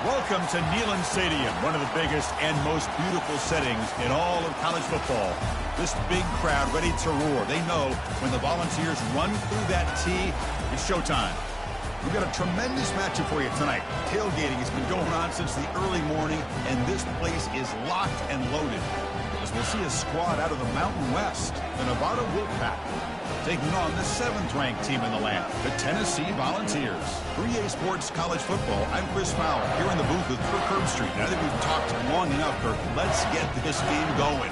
Welcome to Neyland Stadium, one of the biggest and most beautiful settings in all of college football. This big crowd ready to roar. They know when the Volunteers run through that tee, it's showtime. We've got a tremendous matchup for you tonight. Tailgating has been going on since the early morning, and this place is locked and loaded. As we'll see a squad out of the Mountain West, the Nevada Wolfpack, taking on the 7th-ranked team in the land, the Tennessee Volunteers. 3A Sports College Football, I'm Chris Fowler, here in the booth with Kirk Herbstreit. Now that we've talked long enough, Kirk, let's get this game going.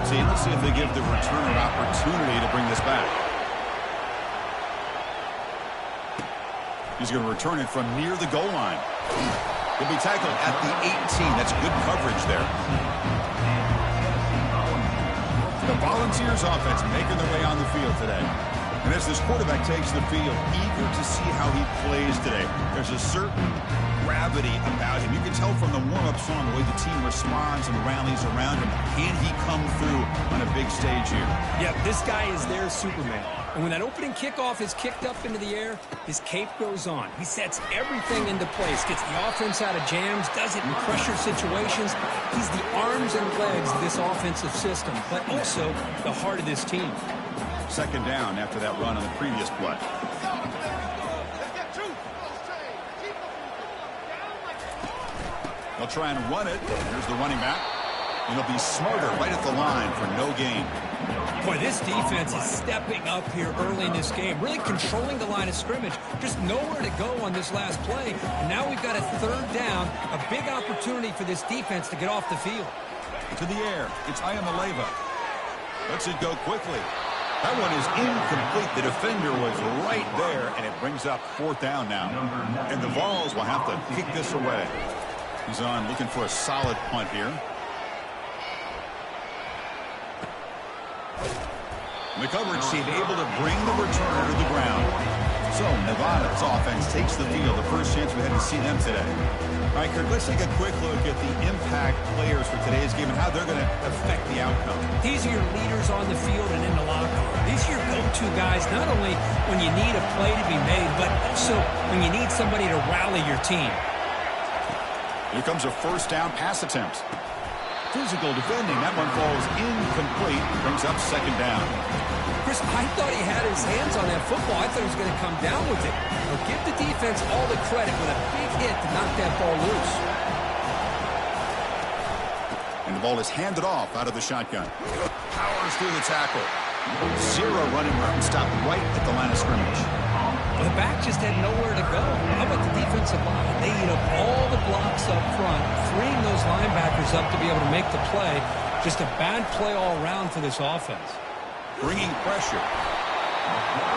Let's see if they give the returner opportunity to bring this back. He's going to return it from near the goal line. He'll be tackled at the 18. That's good coverage there. The Volunteers offense making their way on the field today. And as this quarterback takes the field, eager to see how he plays today. There's a certain gravity about him. You can tell from the warm-up song the way the team responds and rallies around him. Can he come through on a big stage here? Yeah, this guy is their Superman. And when that opening kickoff is kicked up into the air, his cape goes on. He sets everything into place, gets the offense out of jams, does it in pressure situations. He's the arms and legs of this offensive system, but also the heart of this team. Second down after that run on the previous play. They'll try and run it. Here's the running back. And he'll be smarter right at the line for no gain. Boy, this defense is stepping up here early in this game, really controlling the line of scrimmage. Just nowhere to go on this last play. And now we've got a third down, a big opportunity for this defense to get off the field. To the air, it's Ayamaleva. Lets it go quickly. That one is incomplete. The defender was right there, and it brings up 4th down now. And the Vols will have to kick this away. He's on looking for a solid punt here. The coverage team able to bring the returner to the ground. So Nevada's offense takes the field. The first chance we had to see them today. All right, Kirk, let's take a quick look at the impact players for today's game and how they're going to affect the outcome. These are your leaders on the field and in the locker room. These are your go-to guys, not only when you need a play to be made, but also when you need somebody to rally your team. Here comes a first down pass attempt. Physical defending. That one falls incomplete. Brings up 2nd down. Chris, I thought he had his hands on that football. I thought he was going to come down with it. But give the defense all the credit with a big hit to knock that ball loose. And the ball is handed off out of the shotgun. Powers through the tackle. Zero running room. Stopped right at the line of scrimmage. The back just had nowhere to go. How about the defensive line? They eat up all the blocks up front, freeing those linebackers up to be able to make the play. Just a bad play all around for this offense. Bringing pressure.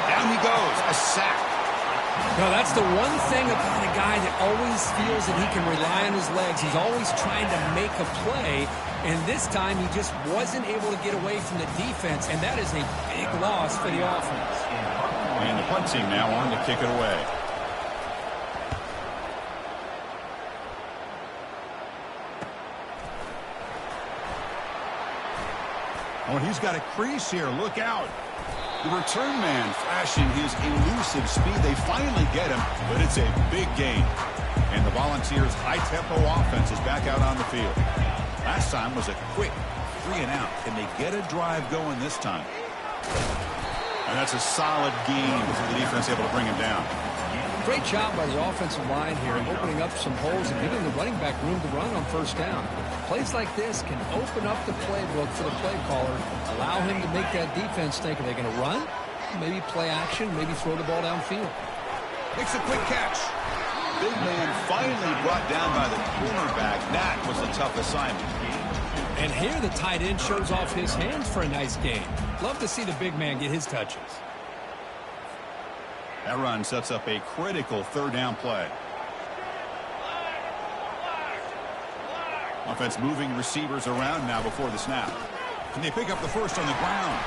Down he goes. A sack. No, that's the one thing about a guy that always feels that he can rely on his legs. He's always trying to make a play, and this time he just wasn't able to get away from the defense, and that is a big loss for the offense. And the punt team now on to kick it away. Oh, and he's got a crease here. Look out. The return man flashing his elusive speed. They finally get him, but it's a big gain. And the Volunteers' high-tempo offense is back out on the field. Last time was a quick 3-and-out. Can they get a drive going this time? And that's a solid gain. The defense able to bring him down. Great job by the offensive line here, opening up some holes and giving the running back room to run on first down. Plays like this can open up the playbook for the play caller, allow him to make that defense think, are they going to run? Maybe play action, maybe throw the ball downfield. Makes a quick catch. Big man finally brought down by the cornerback. That was a tough assignment. And here the tight end shows off his hands for a nice gain. Love to see the big man get his touches. That run sets up a critical 3rd down play. Offense moving receivers around now before the snap. And they pick up the first on the ground.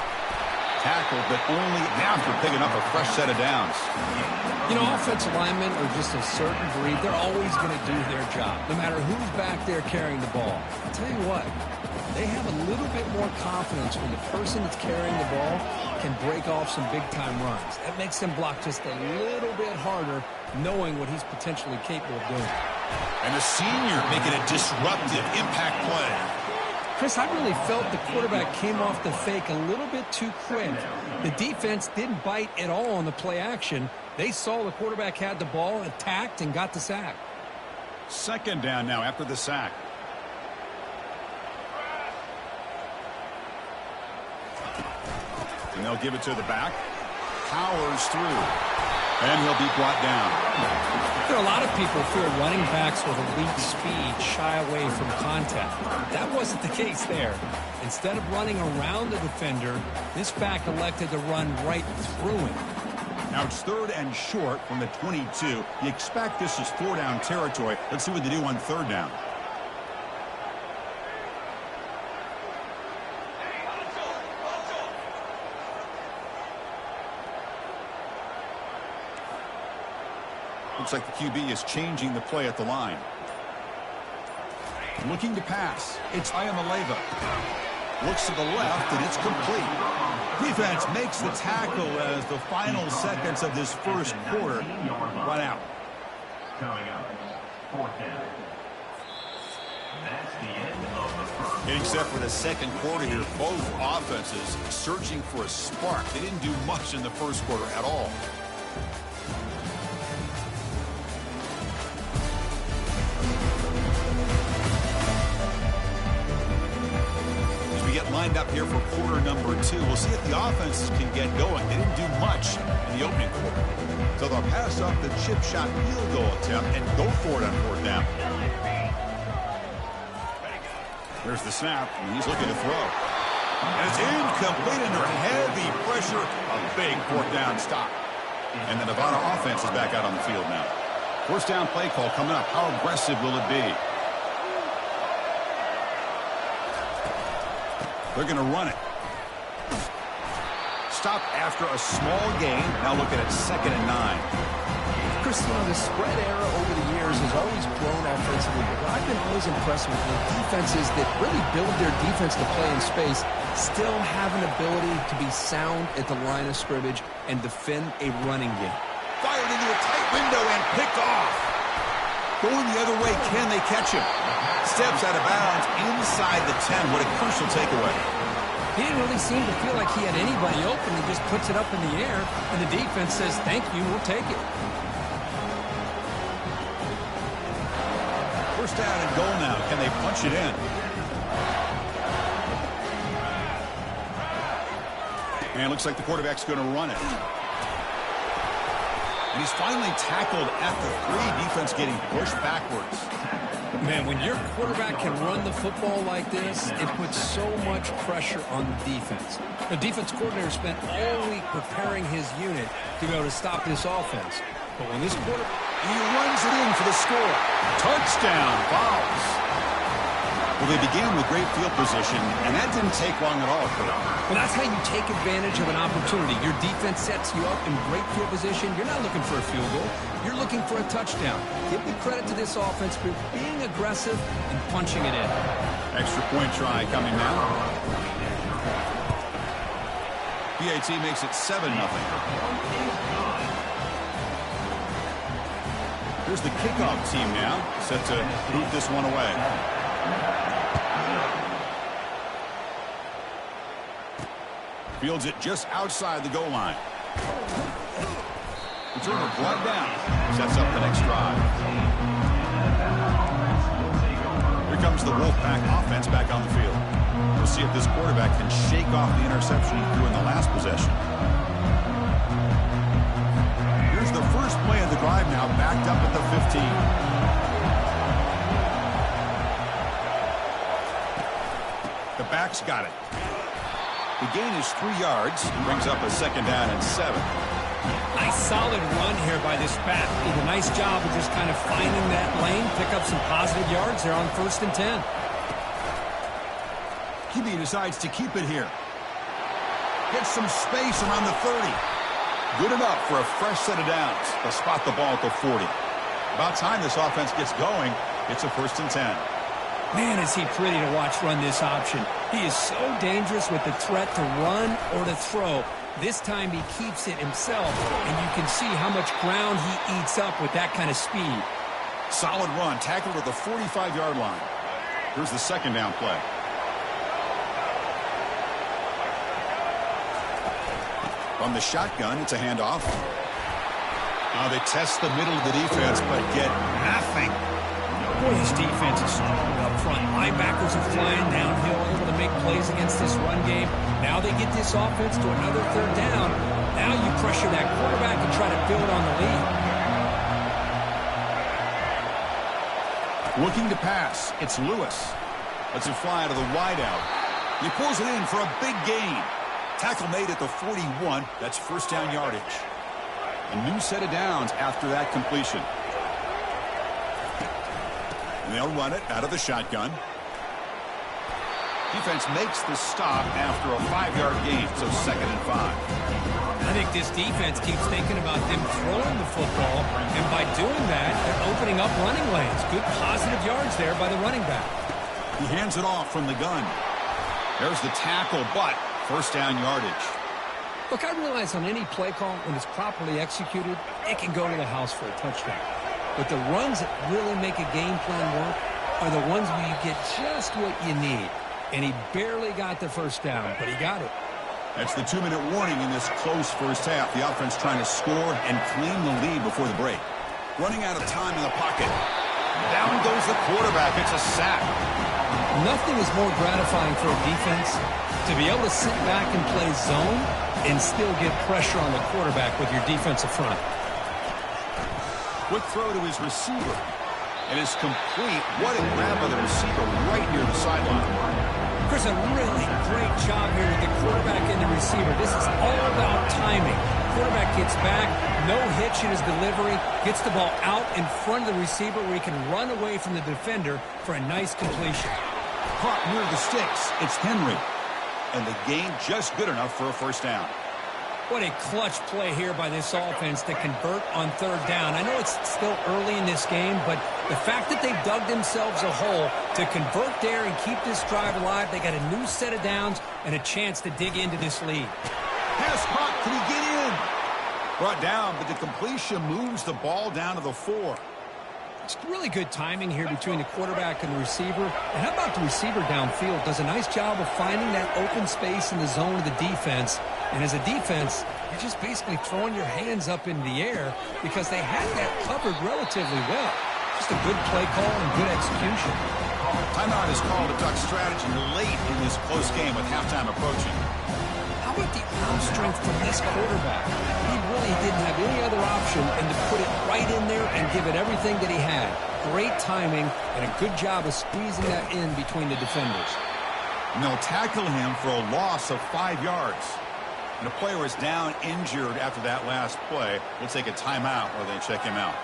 tackle, but only after picking up a fresh set of downs. You know, offensive linemen are just a certain breed. They're always going to do their job, no matter who's back there carrying the ball. I'll tell you what, they have a little bit more confidence when the person that's carrying the ball can break off some big-time runs. That makes them block just a little bit harder, knowing what he's potentially capable of doing. And the senior making a disruptive impact play. Chris, I really felt the quarterback came off the fake a little bit too quick. The defense didn't bite at all on the play action. They saw the quarterback had the ball, attacked, and got the sack. Second down now after the sack. And they'll give it to the back. Powers through. And he'll be brought down. There are a lot of people fear running backs with elite speed shy away from contact. That wasn't the case there. Instead of running around the defender, this back elected to run right through him. Now it's 3rd and short from the 22. You expect this is 4-down territory. Let's see what they do on 3rd down. Looks like the QB is changing the play at the line. Looking to pass. It's Iamaleava. Looks to the left, and it's complete. Defense makes the tackle as the final seconds of this first quarter run out. Coming up, 4th down. That's the end of the first. Getting set for the second quarter here, both offenses searching for a spark. They didn't do much in the first quarter at all. Lined up here for quarter number 2. We'll see if the offenses can get going. They didn't do much in the opening quarter. So they'll pass off the chip shot field goal attempt and go for it on 4th down. There's the snap, and he's looking to throw. And it's incomplete under heavy pressure. A big 4th down stop. And the Nevada offense is back out on the field now. 1st down play call coming up. How aggressive will it be? They're going to run it. Stop after a small gain. Now looking at 2nd and 9. Chris, you know, the spread era over the years has always grown offensively, but I've been always impressed with the defenses that really build their defense to play in space, still have an ability to be sound at the line of scrimmage and defend a running game. Fired into a tight window and picked off. Going the other way, can they catch him? Steps out of bounds inside the 10. What a crucial takeaway. He didn't really seem to feel like he had anybody open. He just puts it up in the air, and the defense says, thank you, we'll take it. 1st down and goal now. Can they punch it in? And it looks like the quarterback's going to run it. And he's finally tackled at the 3. Defense getting pushed backwards. Man, when your quarterback can run the football like this, it puts so much pressure on the defense. The defense coordinator spent all week preparing his unit to be able to stop this offense. But when this quarterback... He runs it in for the score. Touchdown, Vols. Well, they began with great field position, and that didn't take long at all, Kurt. Well, that's how you take advantage of an opportunity. Your defense sets you up in great field position. You're not looking for a field goal. You're looking for a touchdown. Give the credit to this offense for being aggressive and punching it in. Extra point try coming now. PAT makes it 7-0. Here's the kickoff team now, set to boot this one away. Fields it just outside the goal line. Returner brought down. Sets up the next drive. Here comes the Wolfpack offense back on the field. We'll see if this quarterback can shake off the interception he threw in the last possession. Here's the first play of the drive now, backed up at the 15. The back's got it. The gain is 3 yards. Brings up a 2nd down and 7. Nice solid run here by this back. Did a nice job of just kind of finding that lane, pick up some positive yards there on 1st and 10. QB decides to keep it here. Gets some space around the 30. Good enough for a fresh set of downs. They'll spot the ball at the 40. About time this offense gets going. It's a 1st and 10. Man, is he pretty to watch run this option. He is so dangerous with the threat to run or to throw. This time he keeps it himself, and you can see how much ground he eats up with that kind of speed. Solid run, tackled at the 45-yard line. Here's the 2nd down play. From the shotgun, it's a handoff. Now they test the middle of the defense, but get nothing. Boy, this defense is strong up front. Linebackers are flying downhill, able to make plays against this run game. Now they get this offense to another 3rd down. Now you pressure that quarterback and try to build on the lead. Looking to pass. It's Lewis. Lets it fly to the wideout. He pulls it in for a big gain. Tackle made at the 41. That's 1st down yardage. A new set of downs after that completion. And they'll run it out of the shotgun. Defense makes the stop after a 5-yard gain, so 2nd and 5. I think this defense keeps thinking about them throwing the football, and by doing that, they're opening up running lanes. Good positive yards there by the running back. He hands it off from the gun. There's the tackle, but 1st down yardage. Look, I realize on any play call, when it's properly executed, it can go to the house for a touchdown. But the runs that really make a game plan work are the ones where you get just what you need. And he barely got the 1st down, but he got it. That's the 2-minute warning in this close first half. The offense trying to score and claim the lead before the break. Running out of time in the pocket. Down goes the quarterback. It's a sack. Nothing is more gratifying for a defense to be able to sit back and play zone and still get pressure on the quarterback with your defensive front. Quick throw to his receiver. And it's complete. What a grab by the receiver right near the sideline. Chris, a really great job here with the quarterback and the receiver. This is all about timing. Quarterback gets back, no hitch in his delivery, gets the ball out in front of the receiver where he can run away from the defender for a nice completion. Caught near the sticks. It's Henry. And the gain just good enough for a 1st down. What a clutch play here by this offense to convert on 3rd down. I know it's still early in this game, but the fact that they've dug themselves a hole to convert there and keep this drive alive, they got a new set of downs and a chance to dig into this lead. Pass caught. Can he get in? Brought down, but the completion moves the ball down to the 4. It's really good timing here between the quarterback and the receiver. And how about the receiver downfield? Does a nice job of finding that open space in the zone of the defense. And as a defense, you're just basically throwing your hands up in the air because they had that covered relatively well. Just a good play call and good execution. Timeout is called to talk strategy late in this close game with halftime approaching. How about the arm strength from this quarterback? He really didn't have any other option than to put it right in there and give it everything that he had. Great timing and a good job of squeezing that in between the defenders. And they'll tackle him for a loss of 5 yards. And a player is down injured after that last play. We'll take a timeout while they check him out.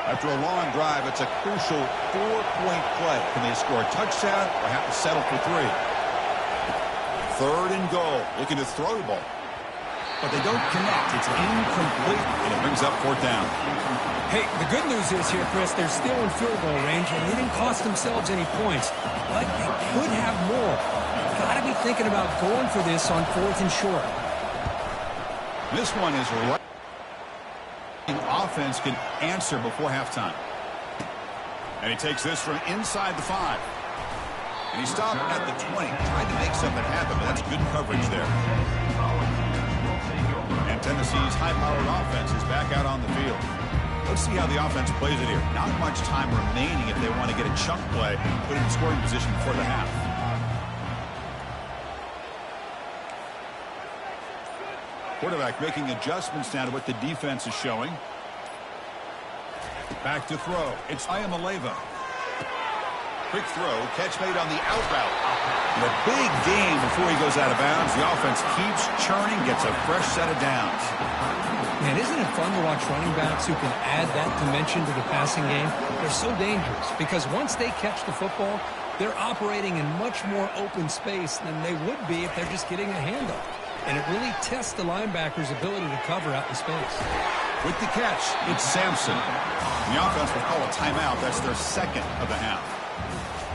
After a long drive, it's a crucial 4-point play. Can they score a touchdown or have to settle for 3? 3rd and goal. Looking to throw the ball. But they don't connect. It's incomplete, and it brings up 4th down. Hey, the good news is here, Chris, they're still in field goal range, and they didn't cost themselves any points. But they could have more. Got to be thinking about going for this on 4th and short. This one is right. Offense can answer before halftime. And he takes this from inside the 5. And he stopped at the 20. Tried to make something happen, but that's good coverage there. And Tennessee's high-powered offense is back out on the field. Let's see how the offense plays it here. Not much time remaining if they want to get a chunk play, put it in scoring position before the half. Quarterback making adjustments now to what the defense is showing. Back to throw. It's Ayamaleva. Quick throw. Catch made on the out route. And a big gain before he goes out of bounds. The offense keeps churning, gets a fresh set of downs. Man, isn't it fun to watch running backs who can add that dimension to the passing game? They're so dangerous because once they catch the football, They're operating in much more open space than they would be if they're just getting a handoff. And it really tests the linebacker's ability to cover out in space. With the catch, it's Sampson. The offense will call a timeout. That's their second of the half.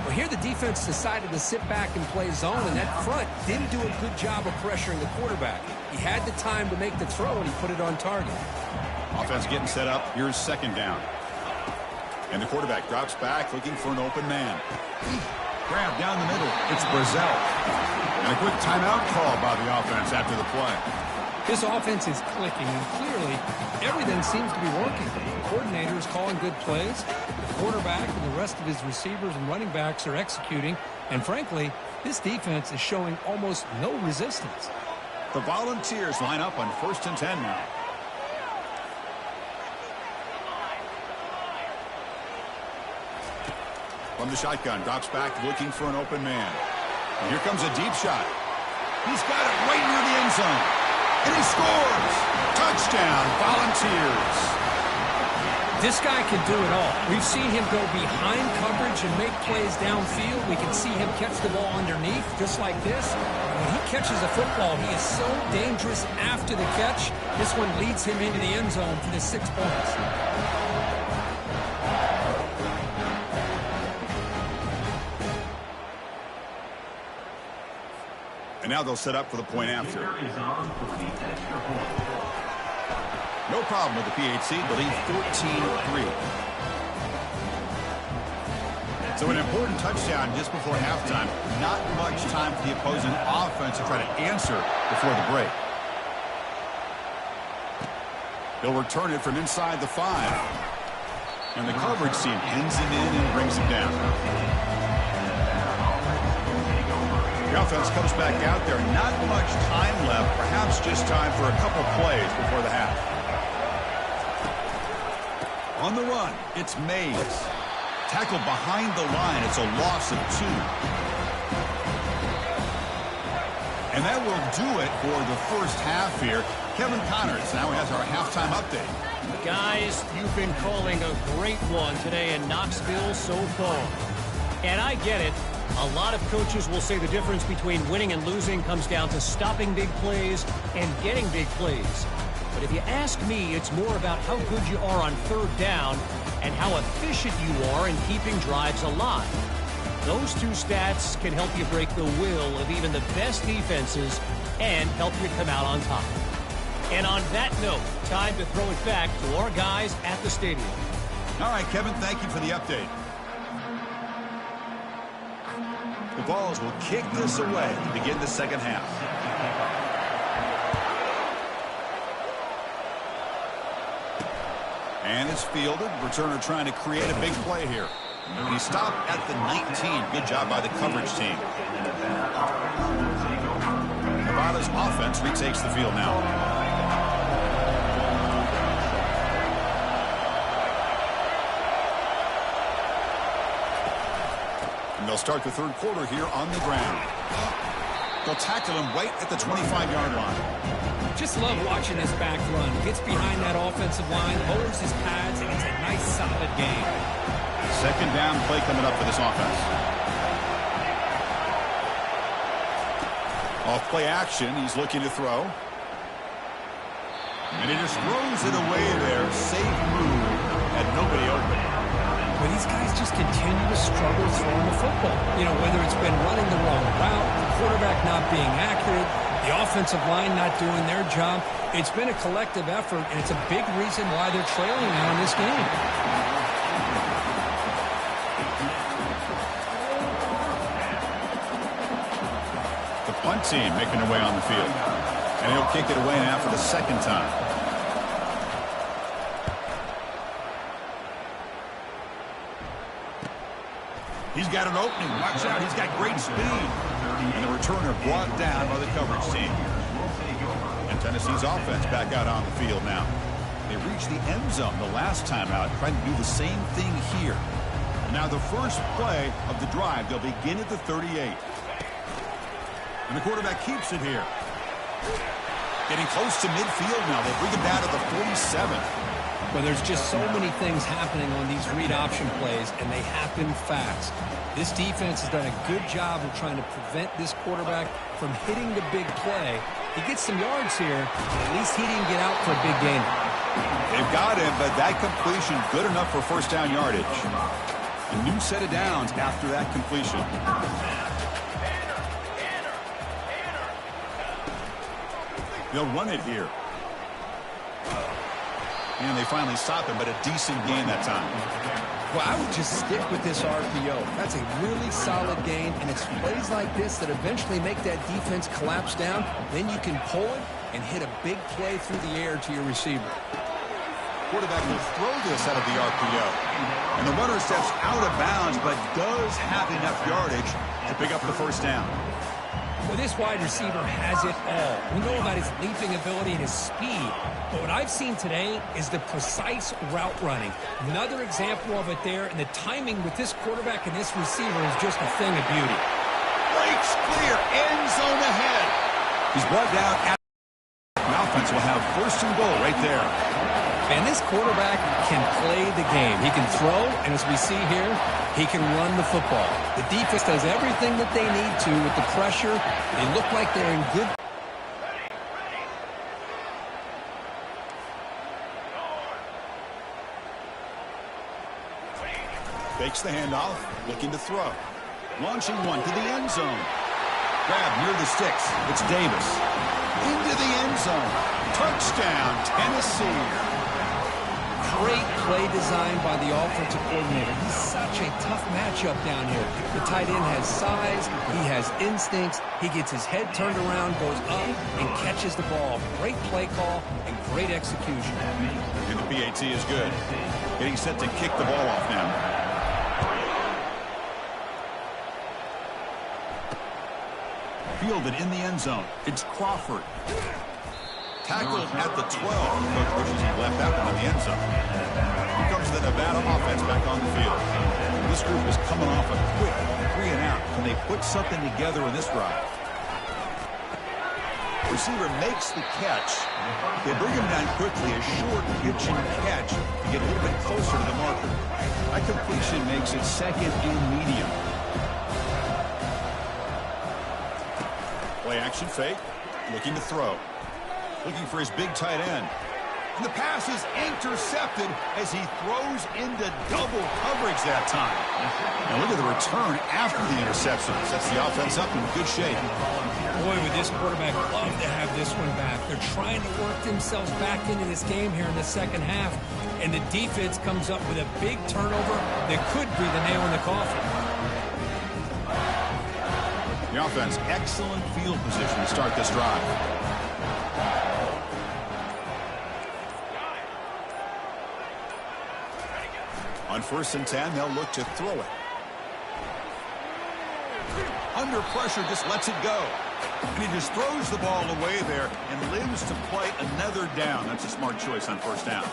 Well, here the defense decided to sit back and play zone, and that front didn't do a good job of pressuring the quarterback. He had the time to make the throw, and he put it on target. Offense getting set up. Here's second down. And the quarterback drops back, looking for an open man. Grab down the middle. It's Brazel. And a quick timeout call by the offense after the play. This offense is clicking, and clearly everything seems to be working. The coordinator is calling good plays. The quarterback and the rest of his receivers and running backs are executing. And frankly, this defense is showing almost no resistance. The Volunteers line up on 1st and 10 now. From the shotgun, drops back looking for an open man. And here comes a deep shot. He's got it right near the end zone. And he scores! Touchdown, Volunteers! This guy can do it all. We've seen him go behind coverage and make plays downfield. We can see him catch the ball underneath, just like this. When he catches a football, he is so dangerous after the catch. This one leads him into the end zone for the 6 points. And now they'll set up for the point after. No problem with the PHC. The lead 14-3. So an important touchdown just before halftime. Not much time for the opposing offense to try to answer before the break. He'll return it from inside the 5. And the coverage team pins him in and brings him down. The offense comes back out there. Not much time left. Perhaps just time for a couple plays before the half. On the run, it's Mays. Tackled behind the line. It's a loss of 2. And that will do it for the first half here. Kevin Connors now has our halftime update. Guys, you've been calling a great one today in Knoxville so far. And I get it. A lot of coaches will say the difference between winning and losing comes down to stopping big plays and getting big plays. But if you ask me, it's more about how good you are on 3rd down and how efficient you are in keeping drives alive. Those 2 stats can help you break the will of even the best defenses and help you come out on top. And on that note, time to throw it back to our guys at the stadium. All right, Kevin, thank you for the update. The Vols will kick this away to begin the second half. And it's fielded. Returner trying to create a big play here. And he stopped at the 19. Good job by the coverage team. Nevada's offense retakes the field now. And they'll start the 3rd quarter here on the ground. They'll tackle him right at the 25-yard line. Just love watching this back run. Gets behind that offensive line, lowers his pads, and it's a nice, solid game. Second down play coming up for this offense. Off play action, he's looking to throw. And he just throws it away there. Safe move, and nobody open. Well, these guys just continue to struggle throwing the football. You know, whether it's been running the wrong route, the quarterback not being accurate, the offensive line not doing their job. It's been a collective effort, and it's a big reason why they're trailing now in this game. The punt team making their way on the field. And he'll kick it away now for the 2nd time. He's got an opening. Watch out. He's got great speed. And the returner brought down by the coverage team. And Tennessee's offense back out on the field now. They reached the end zone the last time out, trying to do the same thing here. And now the first play of the drive, they'll begin at the 38. And the quarterback keeps it here. Getting close to midfield now. They'll bring him down to the 47. Well, there's just so many things happening on these read option plays, and they happen fast. This defense has done a good job of trying to prevent this quarterback from hitting the big play. He gets some yards here, but at least he didn't get out for a big gain. They've got him, but that completion good enough for first down yardage. A new set of downs after that completion. They'll run it here. And they finally stop him, but a decent gain that time. Well, I would just stick with this RPO. That's a really solid gain, and it's plays like this that eventually make that defense collapse down. Then you can pull it and hit a big play through the air to your receiver. Quarterback will throw this out of the RPO. And the runner steps out of bounds, but does have enough yardage to pick up the first down. Well, this wide receiver has it all. We know about his leaping ability and his speed. But what I've seen today is the precise route running. Another example of it there, and the timing with this quarterback and this receiver is just a thing of beauty. Breaks clear, end zone ahead. He's brought down at the offense will have first and goal right there. And this quarterback can play the game. He can throw, and as we see here, he can run the football. The defense does everything that they need to with the pressure. They look like they're in good. Fakes the handoff, looking to throw. Launching one to the end zone. Grab near the sticks. It's Davis. Into the end zone. Touchdown, Tennessee. Great play design by the offensive coordinator. He's such a tough matchup down here. The tight end has size. He has instincts. He gets his head turned around, goes up, and catches the ball. Great play call and great execution. And the PAT is good. Getting set to kick the ball off now. Fielded in the end zone. It's Crawford. Tackled at the 12. Coach pushes him left out in the end zone. Here comes the Nevada offense back on the field. This group is coming off a quick 3 and out. Can they put something together in this drive? Receiver makes the catch. They bring him down quickly. A short pitch and catch to get a little bit closer to the marker. That completion makes it second and medium. Play action fake. Looking to throw. Looking for his big tight end. And the pass is intercepted as he throws into double coverage that time. And look at the return after the interception. Sets the offense up in good shape. Boy, would this quarterback love to have this one back. They're trying to work themselves back into this game here in the second half. And the defense comes up with a big turnover that could be the nail in the coffin. The offense, excellent field position to start this drive. On 1st and 10, they'll look to throw it. Under pressure, just lets it go. And he just throws the ball away there and lives to play another down. That's a smart choice on 1st down.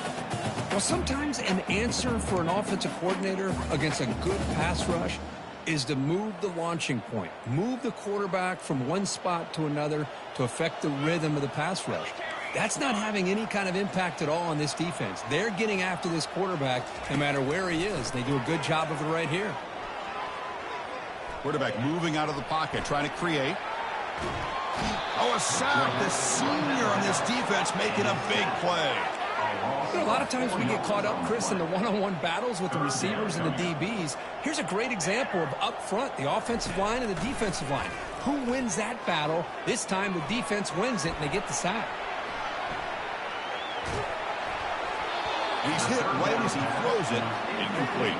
Well, sometimes an answer for an offensive coordinator against a good pass rush is to move the launching point. Move the quarterback from one spot to another to affect the rhythm of the pass rush. That's not having any kind of impact at all on this defense. They're getting after this quarterback no matter where he is. They do a good job of it right here. Quarterback moving out of the pocket, trying to create. Oh, a sack. The senior on this defense making a big play. You know, a lot of times we get caught up, Chris, in the one-on-one battles with the receivers and the DBs. Here's a great example of up front, the offensive line and the defensive line. Who wins that battle? This time the defense wins it and they get the sack. He's hit right as he throws it. Incomplete.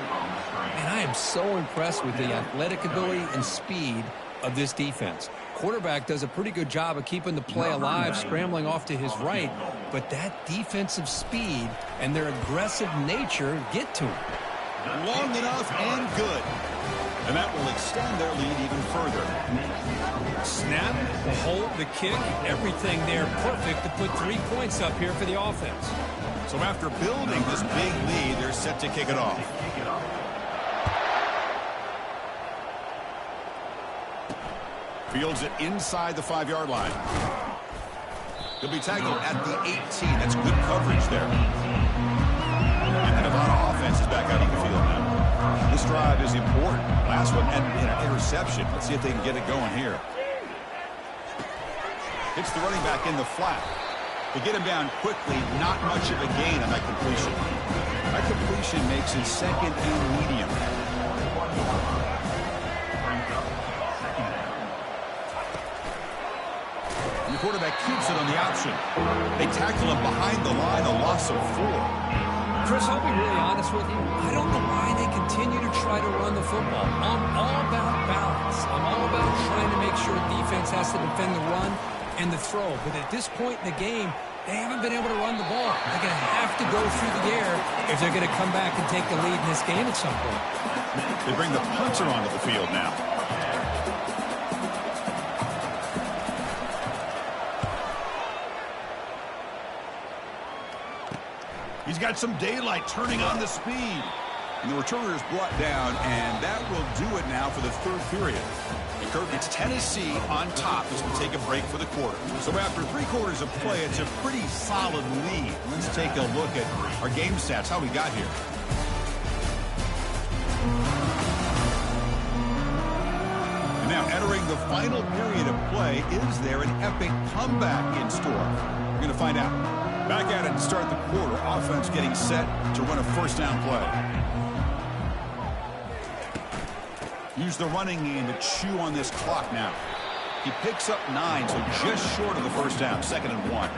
And I am so impressed with the athletic ability and speed of this defense. Quarterback does a pretty good job of keeping the play alive, scrambling off to his right, but that defensive speed and their aggressive nature get to him. Long enough and good. And that will extend their lead even further. Snap, the hold, the kick, everything there perfect to put 3 points up here for the offense. So after building this big lead, they're set to kick it off. Fields it inside the 5-yard line. He'll be tackled at the 18. That's good coverage there. This drive is important. Last one ended in an interception. Let's see if they can get it going here. Hits the running back in the flat. To get him down quickly, not much of a gain on that completion. That completion makes it second and medium. And the quarterback keeps it on the option. They tackle him behind the line, a loss of 4. Chris, I'll be really honest with you. I don't know why they continue to try to run the football. I'm all about balance. I'm all about trying to make sure defense has to defend the run and the throw. But at this point in the game, they haven't been able to run the ball. They're going to have to go through the air if they're going to come back and take the lead in this game at some point. They bring the punter onto the field now. He's got some daylight turning on the speed. And the returner is brought down, and that will do it now for the third period. And Kirk, it's Tennessee on top as we take a break for the quarter. So after 3 quarters of play, it's a pretty solid lead. Let's take a look at our game stats, how we got here. And now entering the final period of play, is there an epic comeback in store? We're going to find out. Back at it to start the quarter. Offense getting set to run a first down play. Use the running game to chew on this clock now. He picks up 9, so just short of the first down. 2nd and 1.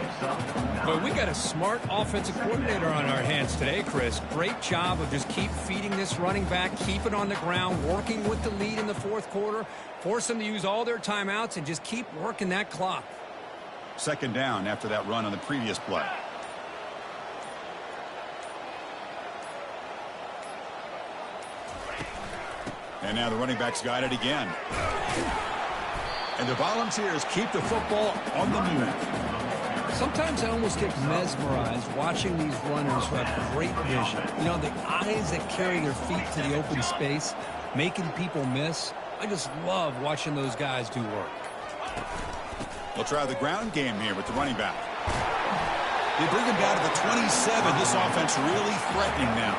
But we got a smart offensive coordinator on our hands today, Chris. Great job of just keep feeding this running back, keep it on the ground, working with the lead in the fourth quarter, force them to use all their timeouts, and just keep working that clock. 2nd down after that run on the previous play. And now the running back's got it again. And the Volunteers keep the football on the move. Sometimes I almost get mesmerized watching these runners who have great vision. You know, the eyes that carry their feet to the open space, making people miss. I just love watching those guys do work. They'll try the ground game here with the running back. They bring him down to the 27. This offense really threatening now.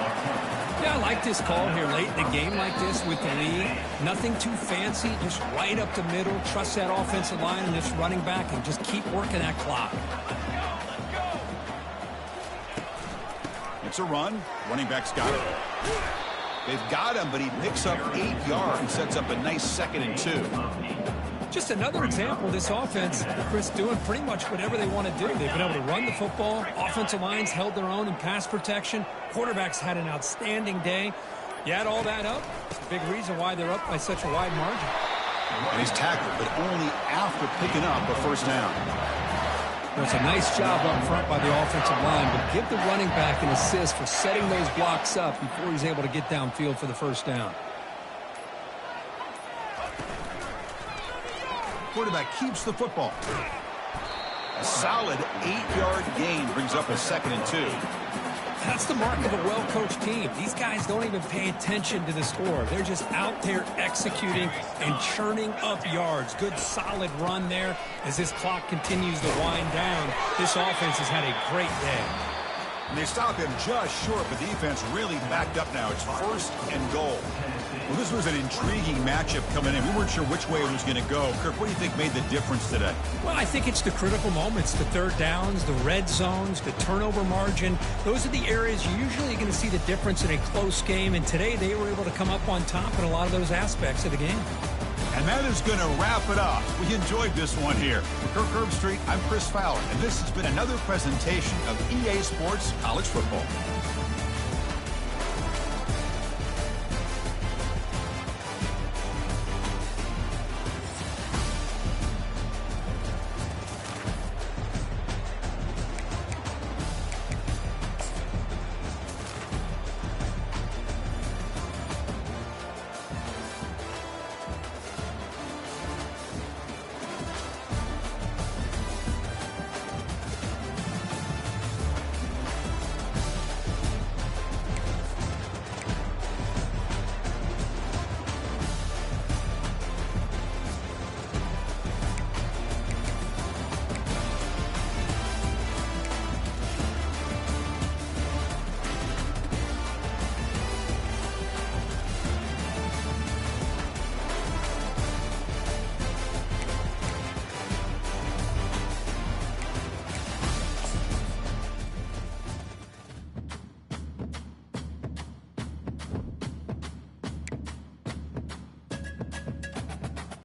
Yeah, I like this call here late in the game like this with the lead. Nothing too fancy, just right up the middle. Trust that offensive line and this running back and just keep working that clock. It's a run. Running back's got it. They've got him, but he picks up 8 yards and sets up a nice 2nd and 2. Just another example of this offense, Chris, doing pretty much whatever they want to do. They've been able to run the football. Offensive lines held their own in pass protection. Quarterbacks had an outstanding day. You add all that up, it's a big reason why they're up by such a wide margin. And he's tackled, but only after picking up a first down. Well, it's a nice job up front by the offensive line, but give the running back an assist for setting those blocks up before he's able to get downfield for the first down. Quarterback keeps the football. A solid 8-yard gain brings up a 2nd and 2. That's the mark of a well-coached team. These guys don't even pay attention to the score. They're just out there executing and churning up yards. Good, solid run there. As this clock continues to wind down, this offense has had a great day. And they stop him just short, but the defense really backed up now. It's 1st and goal. Well, this was an intriguing matchup coming in. We weren't sure which way it was going to go. Kirk, what do you think made the difference today? Well, I think it's the critical moments, the third downs, the red zones, the turnover margin. Those are the areas you're usually going to see the difference in a close game. And today they were able to come up on top in a lot of those aspects of the game. And that is going to wrap it up. We enjoyed this one here. For Kirk Herbstreit, I'm Chris Fowler, and this has been another presentation of EA Sports College Football.